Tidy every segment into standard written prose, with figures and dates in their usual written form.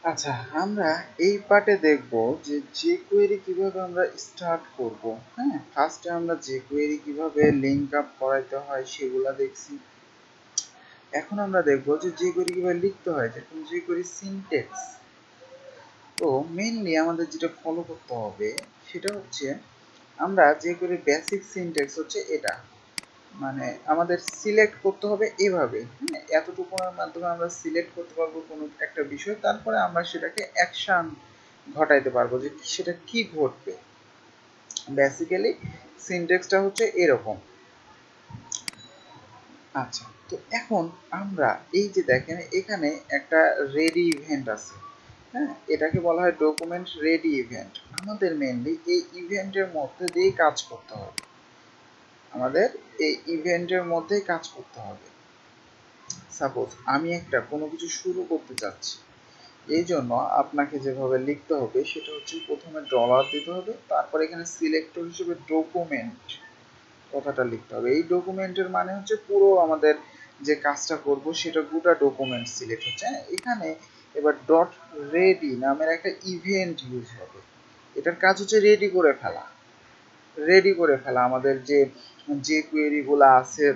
আচ্ছা, আমরা এই পার্টে দেখব যে jQuery কিভাবে আমরা স্টার্ট করব। হ্যাঁ, ফার্স্টে আমরা jQuery কিভাবে লিংক আপ করাইতে হয় সেগুলা দেখছি। এখন আমরা দেখব যে jQuery কিভাবে লিখতে হয়, যেরকম jQuery সিনট্যাক্স। তো মেইনলি আমাদের যেটা ফলো করতে হবে সেটা হচ্ছে আমরা jQuery বেসিক সিনট্যাক্স হচ্ছে এটা। মানে আমাদের সিলেক্ট করতে হবে এভাবে, হ্যাঁ, এতটুকুর মাধ্যমে আমরা সিলেক্ট করতে পারবো কোনো একটা বিষয়, তারপরে আমরা সেটাকে অ্যাকশন ঘটাইতে পারবো যে সেটা কি ঘটবে। বেসিক্যালি সিনট্যাক্সটা হচ্ছে এরকম। আচ্ছা, তো এখন আমরা এই যে দেখেন এখানে একটা রেডি ইভেন্ট আছে, হ্যাঁ, এটাকে বলা হয় ডকুমেন্ট রেডি ইভেন্ট। আমাদের মেনলি এই ইভেন্টের মধ্যে দিয়ে কাজ করতে হবে, আমাদের এই ইভেন্টের মধ্যেই কাজ করতে হবে। সাপোজ আমি একটা কোনো কিছু শুরু করতে চাচ্ছি, এই জন্য আপনাকে যেভাবে লিখতে হবে সেটা হচ্ছে প্রথমে ডলার দিতে হবে, তারপর এখানে সিলেক্টর হিসেবে ডকুমেন্ট কথাটা লিখতে হবে। এই ডকুমেন্টের মানে হচ্ছে পুরো আমাদের যে কাজটা করব সেটা গোটা ডকুমেন্ট সিলেক্ট হচ্ছে। হ্যাঁ, এখানে এবার ডট রেডি নামের একটা ইভেন্ট ইউজ হবে। এটার কাজ হচ্ছে রেডি করে ফেলা আমাদের যে যে কোয়েরিগুলো আছে,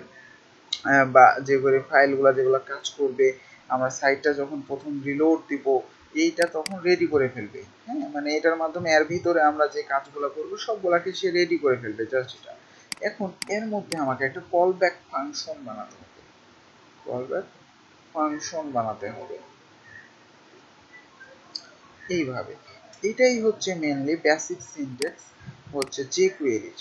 বা যে করে ফাইলগুলো যেগুলো কাজ করবে, আমরা সাইটটা যখন প্রথম রিলোড দিব এইটা তখন রেডি করে ফেলবে। হ্যাঁ, মানে এটার মাধ্যমে এর ভিতরে আমরা যে কাজগুলো করবো সবগুলাকে সে রেডি করে ফেলবে, জাস্ট এটা। এখন এর মধ্যে আমাকে একটা কল ব্যাক ফাংশন বানাতে হবে, কল ব্যাক ফাংশন বানাতে হবে এইভাবে। এটাই হচ্ছে মেনলি বেসিক সিনট্যাক্স হচ্ছে যে কোয়েরির।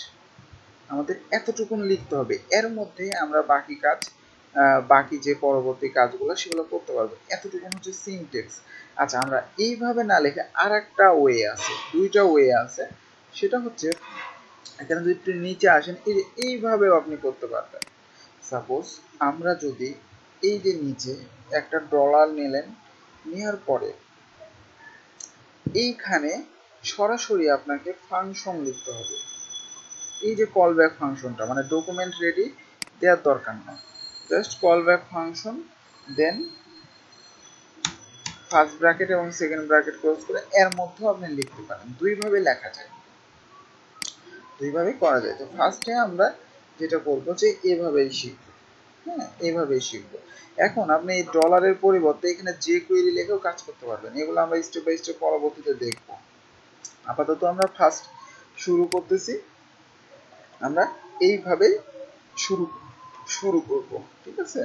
আমাদের এতটুকুন লিখতে হবে, এর মধ্যে আমরা বাকি কাজ, বাকি যে পরবর্তী কাজগুলো সেগুলো করতে পারবো। এতটুকুন হচ্ছে সিনটেক্স। আচ্ছা, আমরা এইভাবে না লিখে আর একটা ওয়ে আছে, দুইটা ওয়ে আছে। সেটা হচ্ছে এখানে যদি একটু নিচে আসেন, এই যে এইভাবেও আপনি করতে পারবেন। সাপোজ আমরা যদি এই যে নিচে একটা ডলার নিলেন, নেওয়ার পরে এইখানে সরাসরি আপনাকে ফাংশন লিখতে হবে। এই যে কল ব্যাক ফাংশনটা মানে ডকুমেন্ট রেডি দেওয়ার দরকার নাই, জাস্ট কল ব্যাক ফাংশন, দেন ফার্স্ট ব্র্যাকেট এবং সেকেন্ড ব্র্যাকেট ক্লোজ করে এর মধ্যেও আপনি লিখতে পারেন। দুইভাবে লেখা যায়, দুইভাবে করা যায়। তো ফার্স্টে আমরা যেটা করবো যে এভাবেই শিখবো। হ্যাঁ, এইভাবেই শিখবো। এখন আপনি এই ডলারের পরিবর্তে এখানে যে কোয়েরি লিখেও কাজ করতে পারবেন। এগুলো আমরা স্টেপ বাই স্টেপ পরবর্তীতে দেখবো। আপাতত আমরা ফার্স্ট শুরু করতেছি, আমরা এইভাবে শুরু শুরু করব, ঠিক আছে।